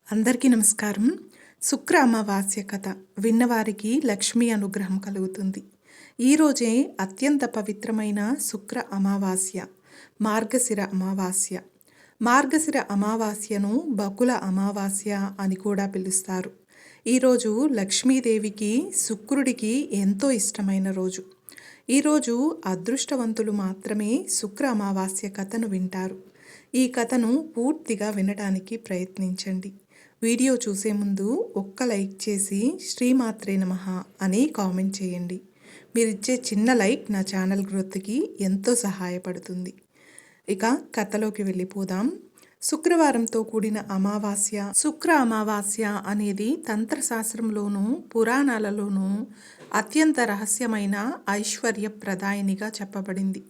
అందరికీ నమస్కారం. శుక్ర అమావాస్య కథ విన్నవారికి లక్ష్మీ అనుగ్రహం కలుగుతుంది. ఈరోజే అత్యంత పవిత్రమైన శుక్ర అమావాస్య, మార్గశిర అమావాస్య. మార్గశిర అమావాస్యను బకుల అమావాస్య అని కూడా పిలుస్తారు. ఈరోజు లక్ష్మీదేవికి, శుక్రుడికి ఎంతో ఇష్టమైన రోజు. ఈరోజు అదృష్టవంతులు మాత్రమే శుక్ర అమావాస్య కథను వింటారు. ఈ కథను పూర్తిగా వినడానికి ప్రయత్నించండి. వీడియో చూసే ముందు ఒక్క లైక్ చేసి శ్రీమాత్రే నమః అని కామెంట్ చేయండి. మీరిచ్చే చిన్న లైక్ నా ఛానల్ గ్రోత్కి ఎంతో సహాయపడుతుంది. ఇక కథలోకి వెళ్ళిపోదాం. శుక్రవారంతో కూడిన అమావాస్య. శుక్ర అమావాస్య అనేది తంత్రశాస్త్రంలోనూ పురాణాలలోనూ అత్యంత రహస్యమైన ఐశ్వర్యప్రదాయినిగా చెప్పబడింది.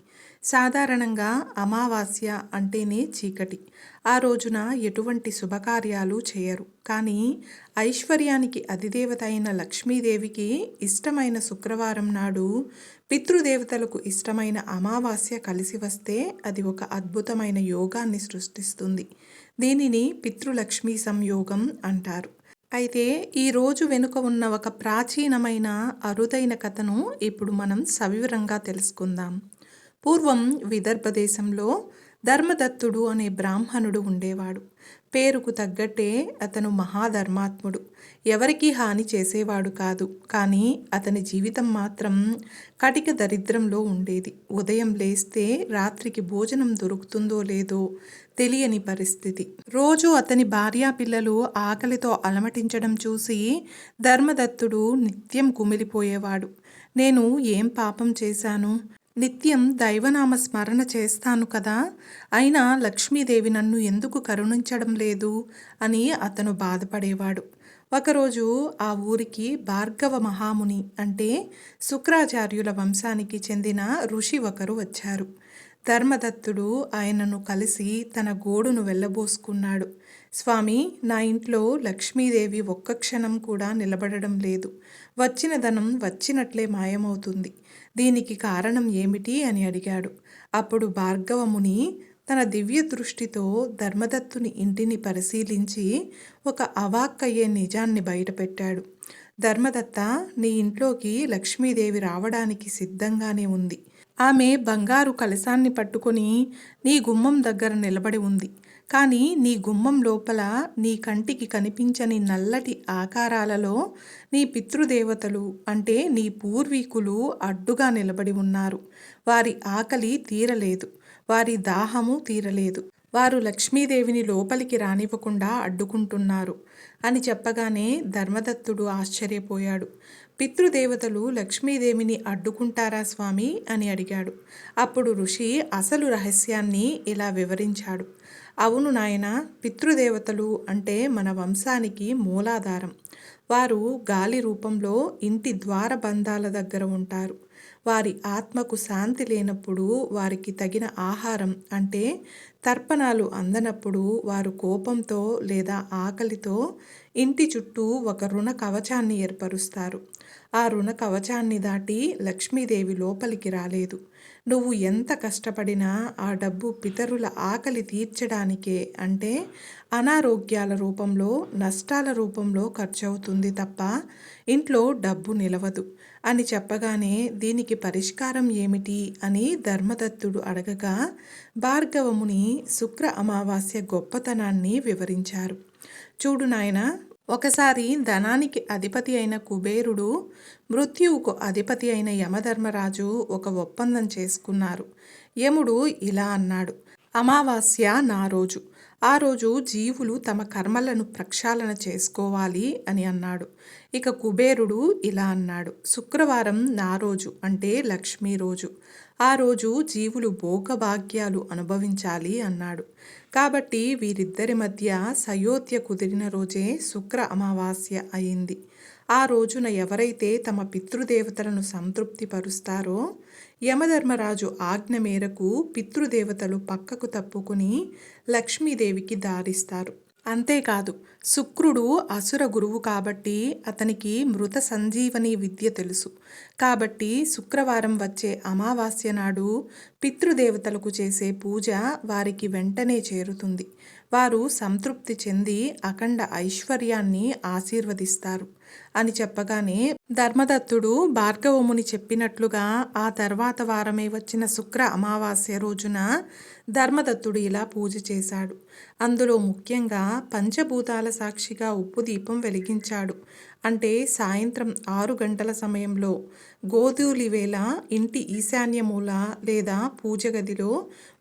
సాధారణంగా అమావాస్య అంటేనే చీకటి. ఆ రోజున ఎటువంటి శుభకార్యాలు చేయరు. కానీ ఐశ్వర్యానికి అధిదేవత అయిన లక్ష్మీదేవికి ఇష్టమైన శుక్రవారం నాడు పితృదేవతలకు ఇష్టమైన అమావాస్య కలిసి వస్తే అది ఒక అద్భుతమైన యోగాన్ని సృష్టిస్తుంది. దీనిని పితృలక్ష్మీ సంయోగం అంటారు. అయితే ఈ రోజు వెనుక ఉన్న ఒక ప్రాచీనమైన అరుదైన కథను ఇప్పుడు మనం సవివరంగా తెలుసుకుందాం. పూర్వం విదర్భ దేశంలో ధర్మదత్తుడు అనే బ్రాహ్మణుడు ఉండేవాడు. పేరుకు తగ్గట్టే అతను మహాధర్మాత్ముడు. ఎవరికీ హాని చేసేవాడు కాదు. కానీ అతని జీవితం మాత్రం కటిక దరిద్రంలో ఉండేది. ఉదయం లేస్తే రాత్రికి భోజనం దొరుకుతుందో లేదో తెలియని పరిస్థితి. రోజు అతని భార్యాపిల్లలు ఆకలితో అలమటించడం చూసి ధర్మదత్తుడు నిత్యం కుమిలిపోయేవాడు. నేను ఏం పాపం చేశాను? నిత్యం దైవనామ స్మరణ చేస్తాను కదా, అయినా లక్ష్మీదేవి నన్ను ఎందుకు కరుణించడం లేదు అని అతను బాధపడేవాడు. ఒకరోజు ఆ ఊరికి భార్గవ మహాముని అంటే శుక్రాచార్యుల వంశానికి చెందిన ఋషి ఒకరు వచ్చారు. ధర్మదత్తుడు ఆయనను కలిసి తన గోడును వెళ్ళబోసుకున్నాడు. స్వామి, నా ఇంట్లో లక్ష్మీదేవి ఒక్క క్షణం కూడా నిలబడడం లేదు. వచ్చిన ధనం వచ్చినట్లే మాయమవుతుంది. దీనికి కారణం ఏమిటి అని అడిగాడు. అప్పుడు భార్గవముని తన దివ్య దృష్టితో ధర్మదత్తుని ఇంటిని పరిశీలించి ఒక అవాక్కయ్యే నిజాన్ని బయటపెట్టాడు. ధర్మదత్త, నీ ఇంట్లోకి లక్ష్మీదేవి రావడానికి సిద్ధంగానే ఉంది. ఆమె బంగారు కలశాన్ని పట్టుకొని నీ గుమ్మం దగ్గర నిలబడి ఉంది. కానీ నీ గుమ్మం లోపల నీ కంటికి కనిపించని నల్లటి ఆకారాలలో నీ పితృదేవతలు అంటే నీ పూర్వీకులు అడ్డుగా నిలబడి ఉన్నారు. వారి ఆకలి తీరలేదు, వారి దాహము తీరలేదు. వారు లక్ష్మీదేవిని లోపలికి రానివ్వకుండా అడ్డుకుంటున్నారు అని చెప్పగానే ధర్మదత్తుడు ఆశ్చర్యపోయాడు. పితృదేవతలు లక్ష్మీదేవిని అడ్డుకుంటారా స్వామి అని అడిగాడు. అప్పుడు ఋషి అసలు రహస్యాన్ని ఇలా వివరించాడు. అవును నాయనా, పితృదేవతలు అంటే మన వంశానికి మూలాధారం. వారు గాలి రూపంలో ఇంటి ద్వారబంధాల దగ్గర ఉంటారు. వారి ఆత్మకు శాంతి లేనప్పుడు, వారికి తగిన ఆహారం అంటే తర్పణాలు అందనప్పుడు వారు కోపంతో లేదా ఆకలితో ఇంటి చుట్టూ ఒక రుణ కవచాన్ని ఏర్పరుస్తారు. ఆ రుణ కవచాన్ని దాటి లక్ష్మీదేవి లోపలికి రాలేదు. నువ్వు ఎంత కష్టపడినా ఆ డబ్బు పితరుల ఆకలి తీర్చడానికే అంటే అనారోగ్యాల రూపంలో, నష్టాల రూపంలో ఖర్చవుతుంది తప్ప ఇంట్లో డబ్బు నిలవదు అని చెప్పగానే దీనికి పరిష్కారం ఏమిటి అని ధర్మదత్తుడు అడగగా భార్గవముని శుక్ర అమావాస్య గొప్పతనాన్ని వివరించారు. చూడు నాయనా, ఒకసారి ధనానికి అధిపతి అయిన కుబేరుడు, మృత్యువుకు అధిపతి అయిన యమధర్మరాజు ఒక ఒప్పందం చేసుకున్నారు. యముడు ఇలా అన్నాడు, అమావాస్య నా రోజు. ఆ రోజు జీవులు తమ కర్మలను ప్రక్షాళన చేసుకోవాలి అని అన్నాడు. ఇక కుబేరుడు ఇలా అన్నాడు, శుక్రవారం నా రోజు అంటే లక్ష్మీ రోజు. ఆ రోజు జీవులు భోగభాగ్యాలు అనుభవించాలి అన్నాడు. కాబట్టి వీరిద్దరి మధ్య సయోధ్య కుదిరిన రోజే శుక్ర అమావాస్య అయింది. ఆ రోజున ఎవరైతే తమ పితృదేవతలను సంతృప్తిపరుస్తారో యమధర్మరాజు ఆజ్ఞ మేరకు పితృదేవతలు పక్కకు తప్పుకుని లక్ష్మీదేవికి దారిస్తారు. అంతేకాదు, శుక్రుడు అసుర గురువు కాబట్టి అతనికి మృత సంజీవని విద్య తెలుసు. కాబట్టి శుక్రవారం వచ్చే అమావాస్య నాడు పితృదేవతలకు చేసే పూజ వారికి వెంటనే చేరుతుంది. వారు సంతృప్తి చెంది అఖండ ఐశ్వర్యాన్ని ఆశీర్వదిస్తారు అని చెప్పగానే ధర్మదత్తుడు భార్గవముని చెప్పినట్లుగా ఆ తర్వాత వారమే వచ్చిన శుక్ర అమావాస్య రోజున ధర్మదత్తుడు ఇలా పూజ చేశాడు. అందులో ముఖ్యంగా పంచభూతాల సాక్షిగా ఉప్పు దీపం వెలిగించాడు. అంటే సాయంత్రం 6 గంటల సమయంలో గోధూళి వేళ ఇంటి ఈశాన్య మూల లేదా పూజ గదిలో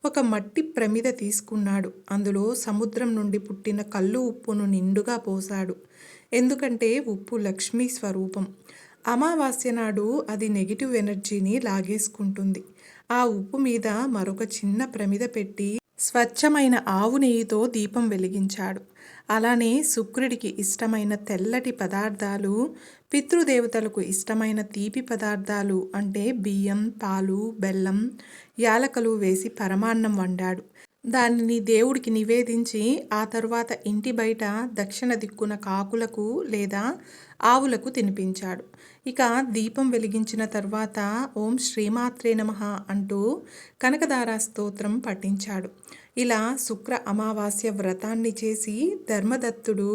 ఒక మట్టి ప్రమిద తీసుకున్నాడు. అందులో సముద్రం నుండి పుట్టిన కల్లు ఉప్పును నిండుగా పోశాడు. ఎందుకంటే ఉప్పు లక్ష్మీ స్వరూపం. అమావాస్య నాడు అది నెగిటివ్ ఎనర్జీని లాగేసుకుంటుంది. ఆ ఉప్పు మీద మరొక చిన్న ప్రమిద పెట్టి స్వచ్ఛమైన ఆవు నెయ్యితో దీపం వెలిగించాడు. అలానే శుక్రుడికి ఇష్టమైన తెల్లటి పదార్థాలు, పితృదేవతలకు ఇష్టమైన తీపి పదార్థాలు అంటే బియ్యం, పాలు, బెల్లం, యాలకులు వేసి పరమాన్నం వండాడు. దానిని దేవుడికి నివేదించి ఆ తరువాత ఇంటి బయట దక్షిణ దిక్కున కాకులకు లేదా ఆవులకు తినిపించాడు. ఇక దీపం వెలిగించిన తర్వాత ఓం శ్రీమాత్రే నమః అంటూ కనకదార స్తోత్రం పఠించాడు. ఇలా శుక్ర అమావాస్య వ్రతాన్ని చేసి ధర్మదత్తుడు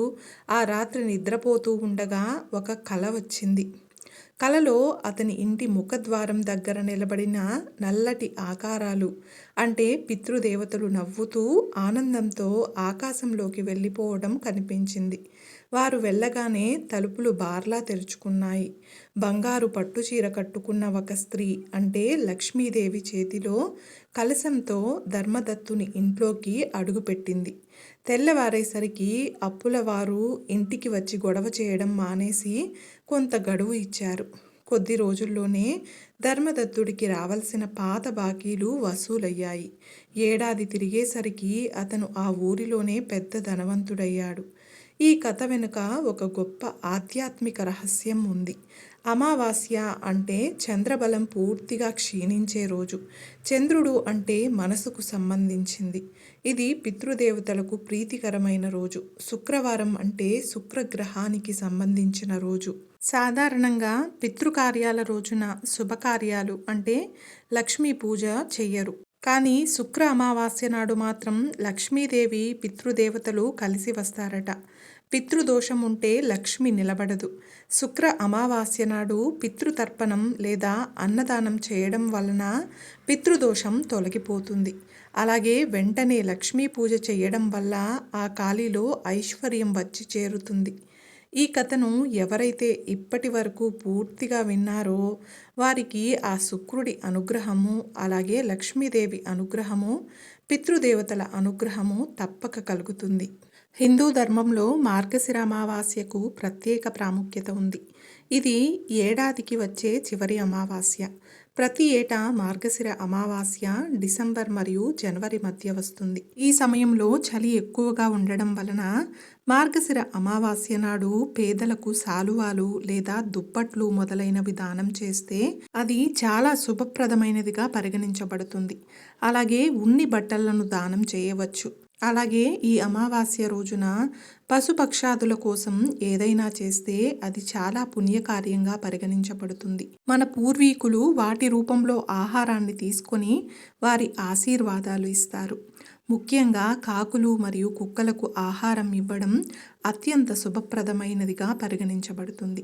ఆ రాత్రి నిద్రపోతూ ఉండగా ఒక కల వచ్చింది. కలలో అతని ఇంటి ముఖద్వారం దగ్గర నిలబడిన నల్లటి ఆకారాలు అంటే పితృదేవతలు నవ్వుతూ ఆనందంతో ఆకాశంలోకి వెళ్ళిపోవడం కనిపించింది. వారు వెళ్ళగానే తలుపులు బార్లా తెరుచుకున్నాయి. బంగారు పట్టుచీర కట్టుకున్న ఒక స్త్రీ అంటే లక్ష్మీదేవి చేతిలో కలశంతో ధర్మదత్తుని ఇంట్లోకి అడుగుపెట్టింది. తెల్లవారేసరికి అప్పులవారు ఇంటికి వచ్చి గొడవ చేయడం మానేసి కొంత గడువు ఇచ్చారు. కొద్ది రోజుల్లోనే ధర్మదత్తుడికి రావాల్సిన పాత బాకీలు వసూలయ్యాయి. ఏడాది తిరిగేసరికి అతను ఆ ఊరిలోనే పెద్ద ధనవంతుడయ్యాడు. ఈ కథ వెనుక ఒక గొప్ప ఆధ్యాత్మిక రహస్యం ఉంది. అమావాస్య అంటే చంద్రబలం పూర్తిగా క్షీణించే రోజు. చంద్రుడు అంటే మనసుకు సంబంధించింది. ఇది పితృదేవతలకు ప్రీతికరమైన రోజు. శుక్రవారం అంటే శుక్రగ్రహానికి సంబంధించిన రోజు. సాధారణంగా పితృకార్యాల రోజున శుభకార్యాలు అంటే లక్ష్మీ పూజ చెయ్యరు. కానీ శుక్ర అమావాస్య నాడు మాత్రం లక్ష్మీదేవి పితృదేవతలు కలిసి వస్తారట. పితృదోషం ఉంటే లక్ష్మి నిలబడదు. శుక్ర అమావాస్య నాడు పితృతర్పణం లేదా అన్నదానం చేయడం వలన పితృదోషం తొలగిపోతుంది. అలాగే వెంటనే లక్ష్మీ పూజ చేయడం వల్ల ఆ ఖాళీలో ఐశ్వర్యం వచ్చి చేరుతుంది. ఈ కథను ఎవరైతే ఇప్పటి వరకు పూర్తిగా విన్నారో వారికి ఆ శుక్రుడి అనుగ్రహము, అలాగే లక్ష్మీదేవి అనుగ్రహము, పితృదేవతల అనుగ్రహము తప్పక కలుగుతుంది. హిందూ ధర్మంలో మార్గశిర అమావాస్యకు ప్రత్యేక ప్రాముఖ్యత ఉంది. ఇది ఏడాదికి వచ్చే చివరి అమావాస్య. ప్రతి ఏటా మార్గశిర అమావాస్య డిసెంబర్ మరియు జనవరి మధ్య వస్తుంది. ఈ సమయంలో చలి ఎక్కువగా ఉండడం వలన మార్గశిర అమావాస్య నాడు పేదలకు శాలువాలు లేదా దుప్పట్లు మొదలైనవి దానం చేస్తే అది చాలా శుభప్రదమైనదిగా పరిగణించబడుతుంది. అలాగే ఉన్ని బట్టలను దానం చేయవచ్చు. అలాగే ఈ అమావాస్య రోజున పశుపక్షాదుల కోసం ఏదైనా చేస్తే అది చాలా పుణ్యకార్యంగా పరిగణించబడుతుంది. మన పూర్వీకులు వాటి రూపంలో ఆహారాన్ని తీసుకొని వారి ఆశీర్వాదాలు ఇస్తారు. ముఖ్యంగా కాకులు మరియు కుక్కలకు ఆహారం ఇవ్వడం అత్యంత శుభప్రదమైనదిగా పరిగణించబడుతుంది.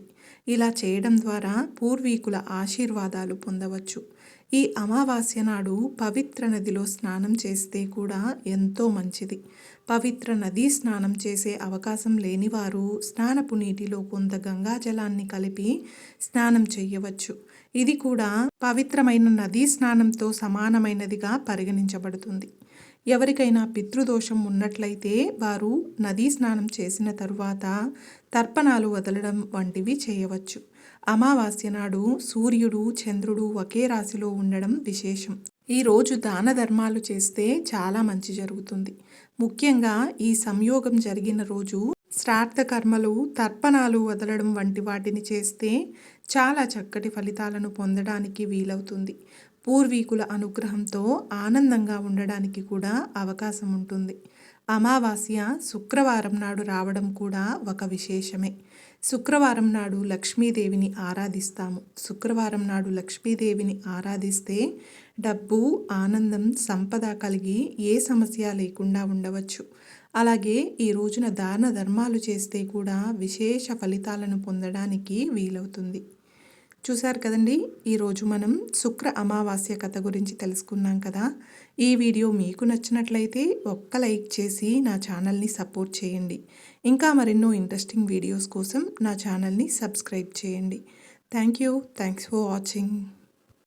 ఇలా చేయడం ద్వారా పూర్వీకుల ఆశీర్వాదాలు పొందవచ్చు. ఈ అమావాస్య నాడు పవిత్ర నదిలో స్నానం చేస్తే కూడా ఎంతో మంచిది. పవిత్ర నదీ స్నానం చేసే అవకాశం లేనివారు స్నానపు నీటిలో కొంత గంగాజలాన్ని కలిపి స్నానం చేయవచ్చు. ఇది కూడా పవిత్రమైన నదీ స్నానంతో సమానమైనదిగా పరిగణించబడుతుంది. ఎవరికైనా పితృదోషం ఉన్నట్లయితే వారు నదీ స్నానం చేసిన తరువాత తర్పణాలు వదలడం వంటివి చేయవచ్చు. అమావాస్య నాడు సూర్యుడు, చంద్రుడు ఒకే రాశిలో ఉండడం విశేషం. ఈ రోజు దాన ధర్మాలు చేస్తే చాలా మంచి జరుగుతుంది. ముఖ్యంగా ఈ సంయోగం జరిగిన రోజు శ్రాద్ధ కర్మలు, తర్పణాలు వదలడం వంటి వాటిని చేస్తే చాలా చక్కటి ఫలితాలను పొందడానికి వీలవుతుంది. పూర్వీకుల అనుగ్రహంతో ఆనందంగా ఉండడానికి కూడా అవకాశం ఉంటుంది. అమావాస్య శుక్రవారం నాడు రావడం కూడా ఒక విశేషమే. శుక్రవారం నాడు లక్ష్మీదేవిని ఆరాధిస్తాము. శుక్రవారం నాడు లక్ష్మీదేవిని ఆరాధిస్తే డబ్బు, ఆనందం, సంపద కలిగి ఏ సమస్య లేకుండా ఉండవచ్చు. అలాగే ఈ రోజున దాన ధర్మాలు చేస్తే కూడా విశేష ఫలితాలను పొందడానికి వీలవుతుంది. చూశారు కదండి, ఈరోజు మనం శుక్ర అమావాస్య కథ గురించి తెలుసుకున్నాం కదా. ఈ వీడియో మీకు నచ్చినట్లయితే ఒక్క లైక్ చేసి నా ఛానల్ని సపోర్ట్ చేయండి. ఇంకా మరెన్నో ఇంట్రెస్టింగ్ వీడియోస్ కోసం నా ఛానల్ని సబ్స్క్రైబ్ చేయండి. Thanks for watching.